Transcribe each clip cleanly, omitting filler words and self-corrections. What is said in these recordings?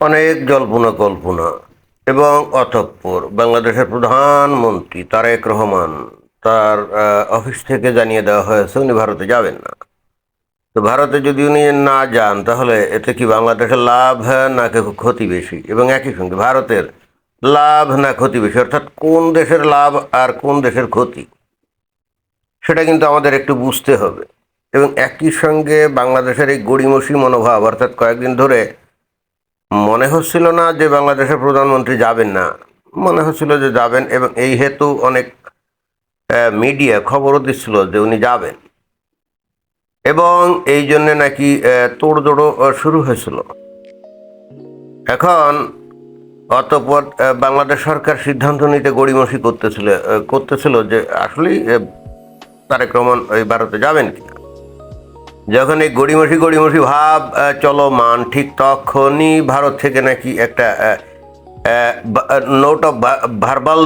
অনেক জল্পনা কল্পনা এবং অতঃপর বাংলাদেশের প্রধানমন্ত্রী তারেক রহমান তার অফিস থেকে জানিয়ে দেওয়া হয়েছে উনি ভারতে যাবেন না। তো ভারতে যদি উনি না যান তাহলে এতে কি বাংলাদেশের লাভ নাকি ক্ষতি বেশি, এবং একই সঙ্গে ভারতের লাভ না ক্ষতি বেশি, অর্থাৎ কোন দেশের লাভ আর কোন দেশের ক্ষতি, সেটা কিন্তু আমাদের একটু বুঝতে হবে। এবং একই সঙ্গে বাংলাদেশের এই গড়িমসি মনোভাব, অর্থাৎ কয়েকদিন ধরে মনে হচ্ছিল না যে বাংলাদেশের প্রধানমন্ত্রী যাবেন না, মনে হচ্ছিল যে যাবেন, এবং এই হেতু অনেক মিডিয়া খবরও দিচ্ছিল যে উনি যাবেন, এবং এই জন্যে নাকি তোড়জোড়ো শুরু হয়েছিল। এখন অতঃপর বাংলাদেশ সরকার সিদ্ধান্ত নিতে গড়িমসি করতেছিল যে আসলেই তারেক রহমান ওই ভারতে যাবেন কিনা। যখন এই গড়িমসি ভাব চলমান, ঠিক তখনই ভারত থেকে নাকি একটা ভার্বাল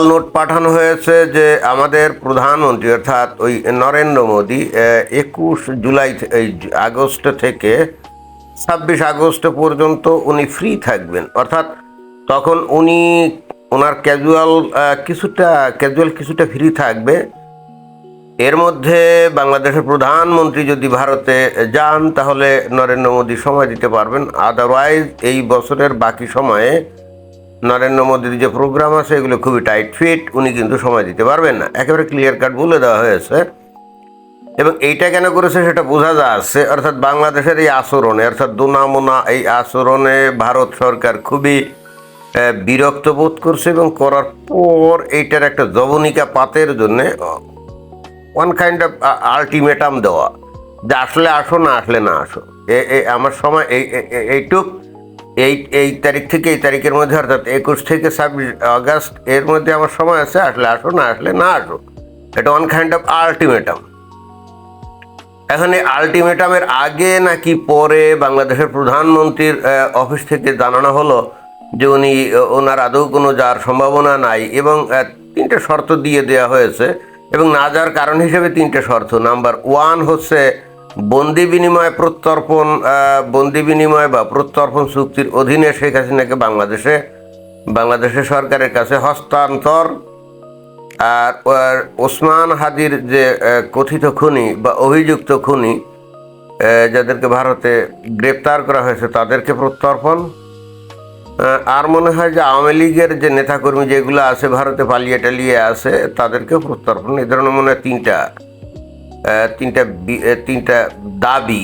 নোট পাঠানো হয়েছে যে আমাদের প্রধানমন্ত্রী অর্থাৎ ওই নরেন্দ্র মোদী 21 জুলাই এই আগস্ট থেকে 26 আগস্ট পর্যন্ত উনি ফ্রি থাকবেন। অর্থাৎ তখন ওনার কিছুটা ফ্রি থাকবে। এর মধ্যে বাংলাদেশের প্রধানমন্ত্রী যদি ভারতে যান তাহলে নরেন্দ্র মোদী সময় দিতে পারবেন, আদারওয়াইজ এই বছরের বাকি সময়ে নরেন্দ্র মোদীর যে প্রোগ্রাম আছে এগুলো খুবই টাইট ফিট, উনি কিন্তু সময় দিতে পারবেন না, একেবারে ক্লিয়ার কাট বলে দেওয়া হয়েছে। এবং এইটা কেন করেছে সেটা বোঝা যাচ্ছে, অর্থাৎ বাংলাদেশের এই আচরণে, অর্থাৎ দোনামোনা এই আচরণে ভারত সরকার খুবই বিরক্ত বোধ করছে, এবং করার পর এইটার একটা জবনিকা পাতের জন্যে ওয়ান কাইন্ড অফ আলটিমেটাম দেওয়া যে আসলে আসো, না আসলে না আসো। আমার সময় এই তারিখ থেকে এই তারিখের মধ্যে, অর্থাৎ 21 থেকে 26 আগস্ট এর মধ্যে আমার সময় আছে, আসলে আসো, না আসলে না আসো। এটা ওয়ান কাইন্ড অফ আলটিমেটাম। এখন এই আলটিমেটামের আগে নাকি পরে বাংলাদেশের প্রধানমন্ত্রীর অফিস থেকে জানানো হলো যে ওনার আদৌ কোনো যাওয়ার সম্ভাবনা নাই, এবং 3টে শর্ত দিয়ে দেওয়া হয়েছে। এবং না যাওয়ার কারণ হিসেবে 3টে শর্ত। নাম্বার 1 হচ্ছে বন্দি বিনিময় বা প্রত্যর্পণ চুক্তির অধীনে শেখ হাসিনাকে বাংলাদেশের সরকারের কাছে হস্তান্তর। আর ওসমান হাদির যে কথিত খুনি বা অভিযুক্ত খুনি যাদেরকে ভারতে গ্রেপ্তার করা হয়েছে তাদেরকে প্রত্যর্পণ। আর মনে হয় যে আওয়ামী লীগের যে নেতাকর্মী যেগুলো আছে ভারতে পালিয়ে টালিয়ে আছে তাদেরকে প্রত্যর্পণ। এই ধরনের মনে হয় তিনটা দাবি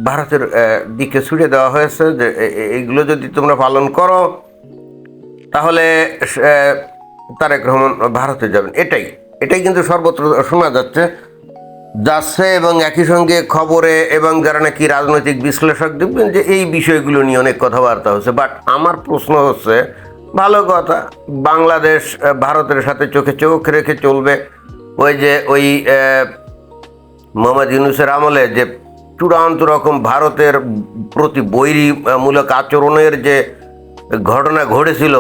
ভারতের দিকে ছুড়ে দেওয়া হয়েছে যে এইগুলো যদি তোমরা পালন করো তাহলে তারেক রহমান ভারতে যাবেন। এটাই কিন্তু সর্বত্র শোনা যাচ্ছে। এবং একই সঙ্গে খবরে এবং যারা নাকি রাজনৈতিক বিশ্লেষক দেখবেন যে এই বিষয়গুলো নিয়ে অনেক কথাবার্তা হচ্ছে। বাট আমার প্রশ্ন হচ্ছে, ভালো কথা, বাংলাদেশ ভারতের সাথে চোখে চোখ রেখে চলবে। ওই মোহাম্মদ ইউনূসের আমলে যে চূড়ান্ত রকম ভারতের প্রতি বৈরীমূলক আচরণের যে ঘটনা ঘটেছিল,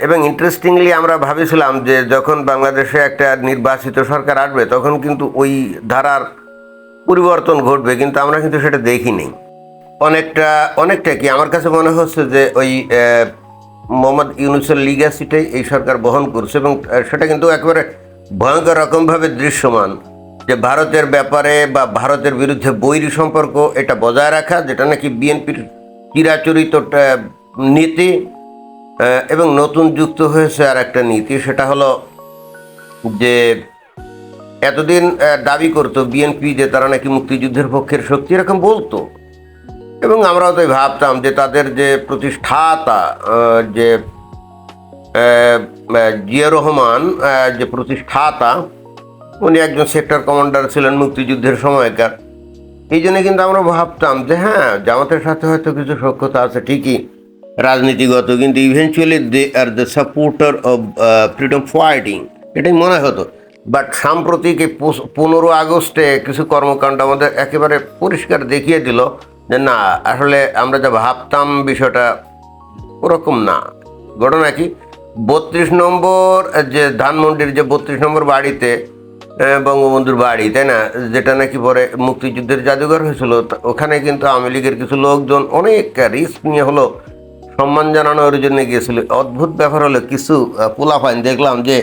এবং ইন্টারেস্টিংলি আমরা ভাবেছিলাম যে যখন বাংলাদেশে একটা নির্বাচিত সরকার আসবে তখন কিন্তু ওই ধারার পরিবর্তন ঘটবে, কিন্তু আমরা কিন্তু সেটা দেখিনি। অনেকটা কি আমার কাছে মনে হচ্ছে যে ওই মোহাম্মদ ইউনূসের লিগ্যাসিটাই এই সরকার বহন করছে, এবং সেটা কিন্তু একেবারে ভয়ঙ্কর রকমভাবে দৃশ্যমান যে ভারতের ব্যাপারে বা ভারতের বিরুদ্ধে বৈরী সম্পর্ক এটা বজায় রাখা, যেটা নাকি বিএনপির চিরাচরিত নীতি। এবং নতুন যুক্ত হয়েছে আর একটা নীতি, সেটা হলো যে এতদিন দাবি করতো বিএনপি যে তারা নাকি মুক্তিযুদ্ধের পক্ষের শক্তি, এরকম বলতো, এবং আমরাও তো ভাবতাম যে তাদের যে প্রতিষ্ঠাতা যে জিয়াউর রহমান যে প্রতিষ্ঠাতা, উনি একজন সেক্টর কমান্ডার ছিলেন মুক্তিযুদ্ধের সময়কার। এই জন্য কিন্তু আমরা ভাবতাম যে হ্যাঁ, জামাতের সাথে হয়তো কিছু সখ্যতা আছে ঠিকই রাজনীতিগত, কিন্তু eventually they are the supporter of freedom fighting, এটাই মনে হতো। বাট সাম্প্রতিক এই 15 আগস্টে কিছু কর্মকাণ্ড আমাদের একেবারে পরিষ্কার দেখিয়ে দিল যে না, আসলে আমরা যা ভাবতাম বিষয়টা ওরকম না। ঘটনা কি, 32 নম্বর যে ধানমন্ডির যে 32 নম্বর বাড়িতে বঙ্গবন্ধুর বাড়ি, তাই না, যেটা নাকি পরে মুক্তিযুদ্ধের জাদুঘর হয়েছিল। ওখানে কিন্তু আওয়ামী লীগের কিছু লোকজন অনেক রিস্ক নিয়ে হলো সম্মান জানানোর জন্য গিয়েছিল। অদ্ভুত ব্যাপার হলো কিছু পোলাপাইন দেখলাম যে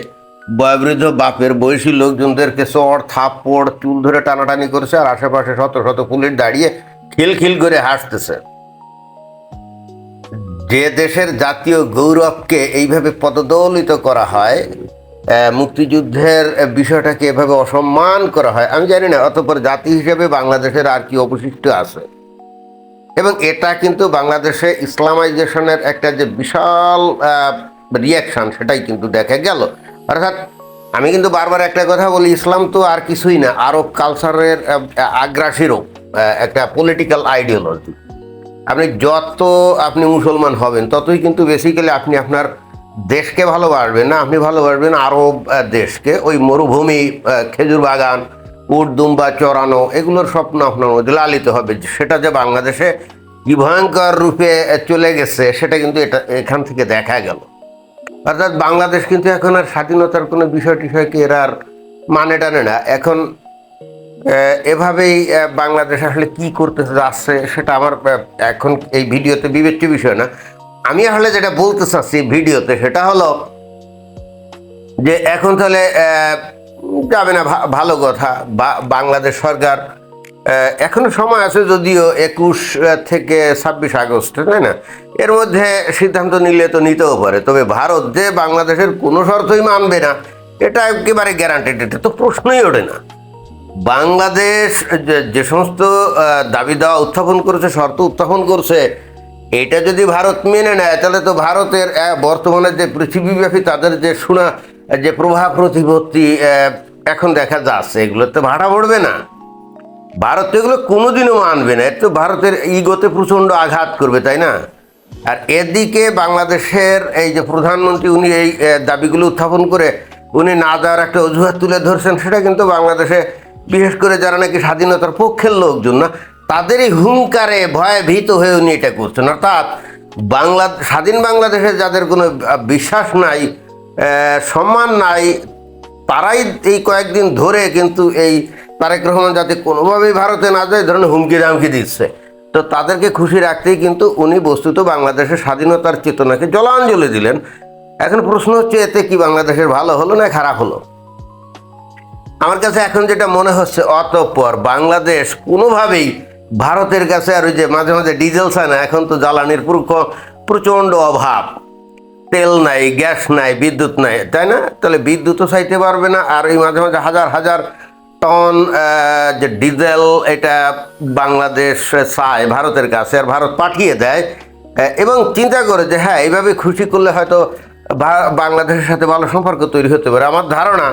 বয়োবৃদ্ধ বাপের বয়সী লোকজনদেরকে চড় থাপ্পড় চুল ধরে টানাটানি করেছে, আর আশেপাশে শত শত পুলিশ দাঁড়িয়ে খিলখিল করে হাসতেছে। যে দেশের জাতীয় গৌরবকে এইভাবে পদদলিত করা হয়, মুক্তিযুদ্ধের বিষয়টাকে এভাবে অসম্মান করা হয়, আমি জানি না অতঃপর জাতি হিসেবে বাংলাদেশের আর কি অবশিষ্ট আছে। এবং এটা কিন্তু বাংলাদেশে ইসলামাইজেশনের একটা যে বিশাল রিয়াকশন, সেটাই কিন্তু দেখা গেল। অর্থাৎ আমি কিন্তু বারবার একটা কথা বলি, ইসলাম তো আর কিছুই না, আরব কালচারের আগ্রাসী রূপ, একটা পলিটিক্যাল আইডিওলজি। আপনি মুসলমান হবেন ততই কিন্তু বেসিক্যালি আপনি আপনার দেশকে ভালোবাসবেন না, আপনি ভালোবাসবেন আরব দেশকে। ওই মরুভূমি, খেজুর বাগান, উট দুম্বা চড়ানো, এগুলোর স্বপ্ন আপনার মধ্যে লালিত হবে। সেটা যে বাংলাদেশে কি ভয়ঙ্কর রূপে চলে গেছে সেটা কিন্তু এখান থেকে দেখা গেল। অর্থাৎ বাংলাদেশ কিন্তু এখন আর স্বাধীনতার কোনো বিষয় টিষয়কে এরা আর মানে টানে না। এখন এভাবেই বাংলাদেশ আসলে কি করতে যাচ্ছে সেটা আমার এখন এই ভিডিওতে বিবেচ্য বিষয় না। আমি আসলে যেটা বলতে চাচ্ছি ভিডিওতে সেটা হলো যে এখন তাহলে যাবে না, ভালো কথা। বাংলাদেশ সরকার এখনো সময় আছে, যদিও 21 থেকে 26 আগস্ট, তাই না, এর মধ্যে সিদ্ধান্ত নিলে তো নিতেও পারে। তবে ভারত যে বাংলাদেশের কোনো শর্তই মানবে না এটা একেবারে গ্যারান্টেড, এটা তো প্রশ্নই ওঠে না। বাংলাদেশ যে সমস্ত দাবি দেওয়া উত্থাপন করেছে, শর্ত উত্থাপন করছে, এটা যদি ভারত মেনে নেয় তাহলে তো ভারতের বর্তমানে যে পৃথিবীব্যাপী তাদের যে প্রভাব প্রতিপত্তি এখন দেখা যাচ্ছে, এগুলো তো ভাড়া পড়বে না। ভারত তো এগুলো কোনোদিনও মানবে না, এর তো ভারতের ইগোতে প্রচণ্ড আঘাত করবে, তাই না। আর এদিকে বাংলাদেশের এই যে প্রধানমন্ত্রী, উনি এই দাবিগুলো উত্থাপন করে উনি না যাওয়ার একটা অজুহাত তুলে ধরছেন, সেটা কিন্তু বাংলাদেশে বিশেষ করে যারা নাকি স্বাধীনতার পক্ষের লোকজন না, তাদেরই হুঙ্কারে ভয়ে ভীত হয়ে উনি এটা করছেন। অর্থাৎ স্বাধীন বাংলাদেশে যাদের কোনো বিশ্বাস নাই, সম্মান নাই, তারাই এই কয়েকদিন ধরে কিন্তু এই তারেক রহমান যাতে কোনোভাবেই ভারতে না যায় ধরনের হুমকি দামকি দিচ্ছে। তো তাদেরকে খুশি রাখতেই কিন্তু উনি বস্তুত বাংলাদেশের স্বাধীনতার চেতনাকে জলাঞ্জলি দিলেন। এখন প্রশ্ন হচ্ছে, এতে কি বাংলাদেশের ভালো হলো না খারাপ হলো? আমার কাছে এখন যেটা মনে হচ্ছে, অতঃপর বাংলাদেশ কোনোভাবেই ভারতের কাছে, আর ওই যে মাঝে মাঝে ডিজেল চায় না, এখন তো জ্বালানির প্রচণ্ড অভাব, তেল নাই, গ্যাস নাই, বিদ্যুৎ নাই, তাই না, তাহলে বিদ্যুৎও চাইতে পারবে না। আর এই মাঝে মাঝে হাজার হাজার টন যে ডিজেল, এটা বাংলাদেশ চায় ভারতের কাছে, আর ভারত পাঠিয়ে দেয় এবং চিন্তা করে যে হ্যাঁ, এইভাবে খুশি করলে হয়তো বাংলাদেশের সাথে ভালো সম্পর্ক তৈরি হতে পারে। আমার ধারণা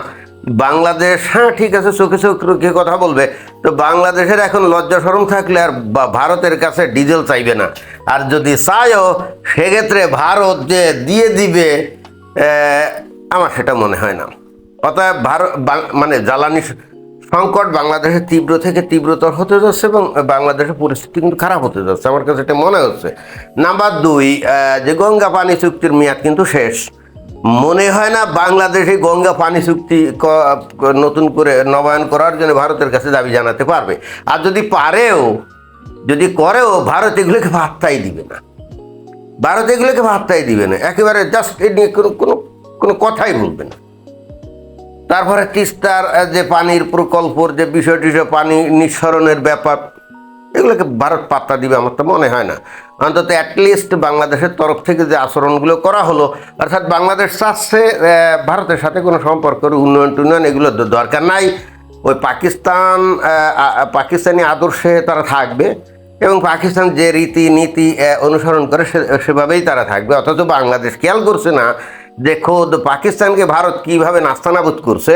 বাংলাদেশ, হ্যাঁ ঠিক আছে, চোখে চোখে কথা বলবে, তো বাংলাদেশের এখন লজ্জা শরম থাকলে আর ভারতের কাছে ডিজেল চাইবে না। আর যদি চায়ও সেক্ষেত্রে ভারত যে দিয়ে দিবে, আমার সেটা মনে হয় না। অতএব মানে জ্বালানি সংকট বাংলাদেশের তীব্র থেকে তীব্রতর হতে যাচ্ছে এবং বাংলাদেশের পরিস্থিতি কিন্তু খারাপ হতে যাচ্ছে, আমার কাছে এটা মনে হচ্ছে। নাম্বার 2, যে গঙ্গা পানি চুক্তির মেয়াদ কিন্তু শেষ। মনে হয় না বাংলাদেশ এই গঙ্গা পানি চুক্তি নতুন করে নবায়ন করার জন্য ভারতের কাছে দাবি জানাতে পারবে। আর যদি করেও ভারত এগুলোকে পাত্তাই দিবে না। একেবারে জাস্ট এ নিয়ে কোনো কথাই বলবে না। তারপরে তিস্তার যে পানির প্রকল্পর যে বিষয়টি, পানি নিঃসরণের ব্যাপার, এগুলোকে ভারত পাত্তা দিবে আমার তো মনে হয় না। অন্তত অ্যাটলিস্ট বাংলাদেশের তরফ থেকে যে আচরণগুলো করা হলো, অর্থাৎ বাংলাদেশ চাচ্ছে ভারতের সাথে কোনো সম্পর্কের উন্নয়ন এগুলো দরকার নাই। ওই পাকিস্তানি আদর্শে তারা থাকবে এবং পাকিস্তান যে রীতিনীতি অনুসরণ করে সেভাবেই তারা থাকবে। অথচ বাংলাদেশ খেয়াল করছে না যে খোদ পাকিস্তানকে ভারত কীভাবে নাস্তানাবুদ করছে।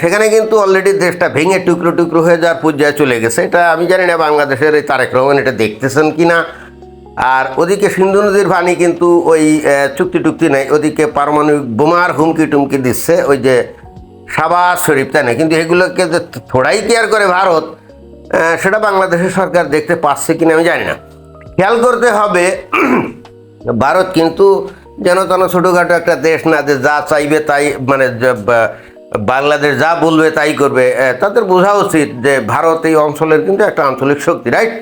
সেখানে কিন্তু অলরেডি দেশটা ভেঙে টুকরো টুকরো হয়ে যাওয়ার পর্যায়ে চলে গেছে। এটা আমি জানি না বাংলাদেশের এই তারেক রহমান এটা দেখতেছেন কি না। আর ওদিকে সিন্ধু নদীর পানি কিন্তু ওই চুক্তি নেই, ওদিকে পারমাণবিক বোমার হুমকি টুমকি দিচ্ছে ওই যে শাহবাজ শরীফ, তাই না। কিন্তু এগুলোকে যে থোড়াই কেয়ার করে ভারত, সেটা বাংলাদেশের সরকার দেখতে পাচ্ছে কিনা আমি জানি না। খেয়াল করতে হবে, ভারত কিন্তু যেন তেন ছোটোখাটো একটা দেশ না, যে যা চাইবে তাই, মানে বাংলাদেশ যা বলবে তাই করবে, তাদের বোঝা উচিত যে ভারত এই অঞ্চলের কিন্তু একটা আঞ্চলিক শক্তি, রাইট?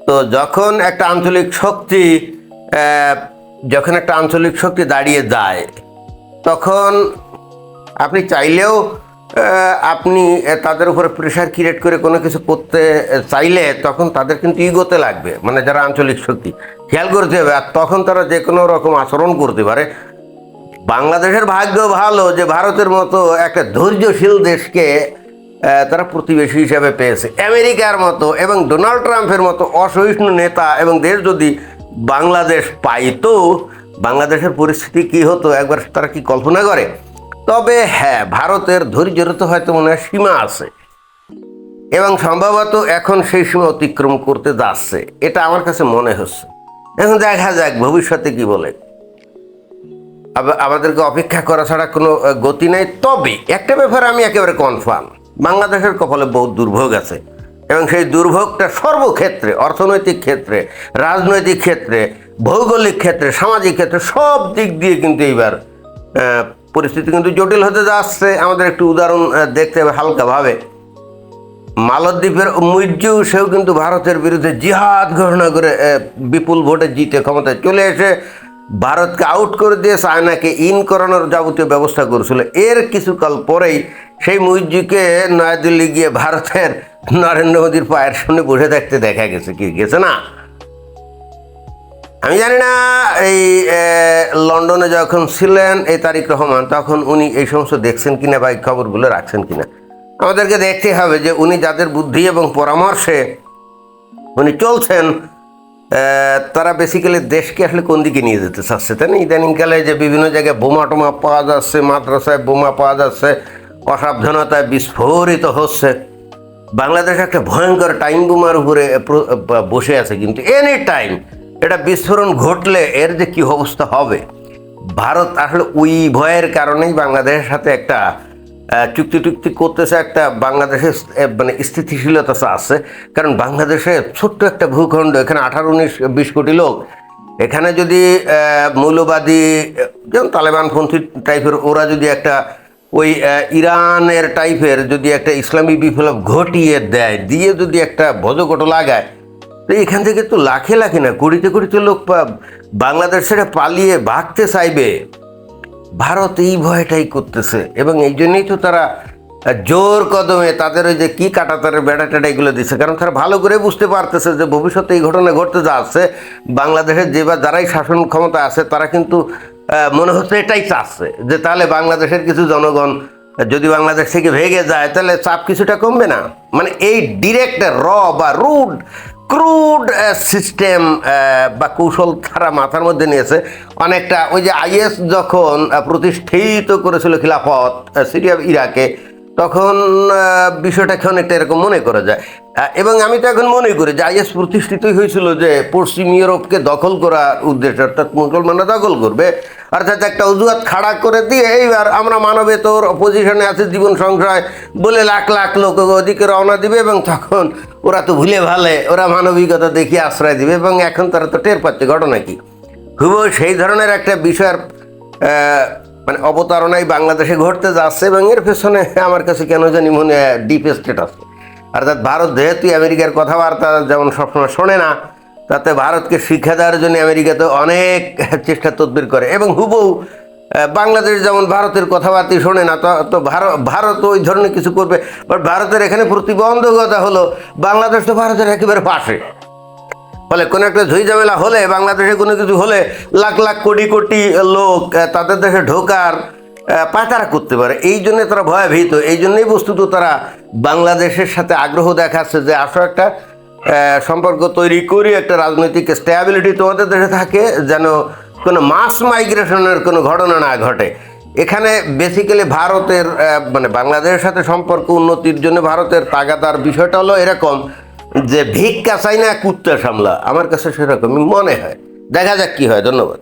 তো যখন একটা আঞ্চলিক শক্তি দাঁড়িয়ে যায়, তখন আপনি চাইলেও আপনি তাদের উপরে প্রেশার ক্রিয়েট করে কোনো কিছু করতে চাইলে তখন তাদের কিন্তু ইগোতে লাগবে, মানে যারা আঞ্চলিক শক্তি, খেয়াল করতে হবে। আর তখন তারা যে কোনো রকম আচরণ করতে পারে। বাংলাদেশের ভাগ্য ভালো যে ভারতের মতো একটা ধৈর্যশীল দেশকে তারা প্রতিবেশী হিসাবে পেয়েছে। আমেরিকার মতো এবং ডোনাল্ড ট্রাম্পের মতো অসহিষ্ণু নেতা এবং দেশ যদি বাংলাদেশ পাইতো, বাংলাদেশের পরিস্থিতি কি হতো একবার তারা কি কল্পনা করে? তবে হ্যাঁ, ভারতের ধৈর্যের তো হয়তো মনে হয় সীমা আছে এবং সম্ভবত এখন সেই সীমা অতিক্রম করতে যাচ্ছে, এটা আমার কাছে মনে হচ্ছে। এখন দেখা যাক ভবিষ্যতে কি বলে। আমাদেরকে অপেক্ষা করা ছাড়া কোনো গতি নেই। তবে একটা ব্যাপারে আমি একেবারে কনফার্ম, বাংলাদেশের কপালে বহুত দুর্ভোগ আছে এবং সেই দুর্ভোগটা সর্বক্ষেত্রে, অর্থনৈতিক ক্ষেত্রে, রাজনৈতিক ক্ষেত্রে, ভৌগোলিক ক্ষেত্রে, সামাজিক ক্ষেত্রে, সব দিক দিয়ে কিন্তু এইবার পরিস্থিতি কিন্তু জটিল হতে যাচ্ছে। আমাদের একটু উদাহরণ দেখতে হবে হালকাভাবে। মালদ্বীপের মুইজ্জু, সেও কিন্তু ভারতের বিরুদ্ধে জিহাদ ঘোষণা করে বিপুল ভোটে জিতে ক্ষমতায় চলে এসে ভারতকে আউট করে দিয়ে চায়নাকে ইন করানোর যাবতীয় ব্যবস্থা করেছিল। এর কিছুকাল পরেই সেই মুইজ্জুকে নয়াদিল্লি গিয়ে ভারতের নরেন্দ্র মোদীর পায়ের সামনে বসে থাকতে দেখা গেছে। কি গেছে না? আমি জানি না এই লন্ডনে যখন ছিলেন এই তারিক রহমান, তখন উনি এই সমস্ত দেখছেন কিনা বা এই খবরগুলো রাখছেন কিনা। আমাদেরকে দেখতে হবে যে উনি যাদের বুদ্ধি এবং পরামর্শে উনি চলছেন, তারা বেসিক্যালি দেশকে আসলে কোন দিকে নিয়ে যেতে চাচ্ছে, তাই না? ইদানিংকালে যে বিভিন্ন জায়গায় বোমা টোমা পাওয়া যাচ্ছে, মাদ্রাসায় বোমা পাওয়া যাচ্ছে, অসাবধানতায় বিস্ফোরিত হচ্ছে। বাংলাদেশ একটা ভয়ঙ্কর টাইম বোমার উপরে বসে আছে, কিন্তু এনি টাইম এটা বিস্ফোরণ ঘটলে এর যে কী অবস্থা হবে। ভারত আসলে ওই ভয়ের কারণেই বাংলাদেশের সাথে একটা চুক্তি করতেছে, একটা বাংলাদেশের মানে স্থিতিশীলতা আছে। কারণ বাংলাদেশে ছোট্ট একটা ভূখণ্ড, এখানে 18-19-20 কোটি লোক। এখানে যদি মৌলবাদী যেমন তালেবানপন্থী টাইপের ওরা যদি একটা ওই ইরানের টাইপের যদি একটা ইসলামী বিপ্লব ঘটিয়ে দেয়, দিয়ে যদি একটা ভজকট লাগায়, তো এখান থেকে তো লাখে লাখে না কোটিতে কোটিতে লোক বাংলাদেশ ছেড়ে পালিয়ে ভাগতে চাইবে। ভারত এই ভয়টাই করতেছে এবং এই জন্যই তো তারা জোর কদমে তাদের ওই যে কী কাটাতারের বেড়া টেটা এগুলো দিচ্ছে। কারণ তারা ভালো করে বুঝতে পারতেছে যে ভবিষ্যতে এই ঘটনা ঘটতে যাচ্ছে। বাংলাদেশের যে বা যারাই শাসন ক্ষমতা আছে তারা কিন্তু মনে হচ্ছে এটাই চাচ্ছে যে তাহলে বাংলাদেশের কিছু জনগণ যদি বাংলাদেশ থেকে ভেগে যায় তাহলে চাপ কিছুটা কমবে না। মানে এই ডিরেক্ট র বা ক্রুড সিস্টেম বা কৌশল তারা মাথার মধ্যে নিয়েছে অনেকটা। ওই যে আইএস যখন প্রতিষ্ঠিত করেছিল খিলাফত সিরিয়া ইরাকে, তখন বিষয়টাকে অনেকটা এরকম মনে করা যায়। এবং আমি তো এখন মনে করি যে আইএস প্রতিষ্ঠিতই হয়েছিল যে পশ্চিম ইউরোপকে দখল করার উদ্দেশ্যে, অর্থাৎ মুসলমানরা দখল করবে, অর্থাৎ একটা অজুহাত খাড়া করে দিয়ে এইবার আমরা মানবেতর পজিশনে আছে, জীবন সংশয় বলে লাখ লাখ লোক ওদিকে রওনা দিবে এবং তখন ওরা তো ভুলে ভালে ওরা মানবিকতা দেখিয়ে আশ্রয় দিবে। এবং এখন তারা তো টের পাচ্ছে ঘটনা কি। হুবহু সেই ধরনের একটা বিষয়ের মানে অবতারণাই বাংলাদেশে ঘটতে যাচ্ছে এবং এর পেছনে আমার কাছে কেন জানি মনে হয় ডিপ স্টেট আছে। অর্থাৎ ভারত যেহেতু আমেরিকার কথাবার্তা যেমন সবসময় শোনে না, তাতে ভারতকে শিক্ষা দেওয়ার জন্য আমেরিকাতে অনেক চেষ্টা তদবির করে এবং হুবহু বাংলাদেশ যেমন ভারতের কথাবার্তা শোনে না, তো ভারত ওই ধরনের কিছু করবে। বাট ভারতের এখানে প্রতিবন্ধকতা হলো বাংলাদেশ তো ভারতের একেবারে পাশে। ফলে কোনো একটা ঝুই ঝামেলা হলে, বাংলাদেশে কোনো কিছু হলে লাখ লাখ কোটি কোটি লোক তাদের দেশে ঢোকার পায়তারা করতে পারে। এই জন্যে তারা ভয়ভীত। এই জন্যই বস্তুত তারা বাংলাদেশের সাথে আগ্রহ দেখাচ্ছে যে আসো একটা সম্পর্ক তৈরি করি, একটা রাজনৈতিক স্ট্যাবিলিটি তোমাদের দেশে থাকে, যেন কোনো মাস মাইগ্রেশনের কোনো ঘটনা না ঘটে। এখানে বেসিক্যালি ভারতের মানে বাংলাদেশের সাথে সম্পর্ক উন্নতির জন্য ভারতের তাগাদার বিষয়টা হলো এরকম যে ভিক্ষা চাই না কুত্তা সামলা। আমার কাছে সেরকমই মনে হয়। দেখা যাক কী হয়। ধন্যবাদ।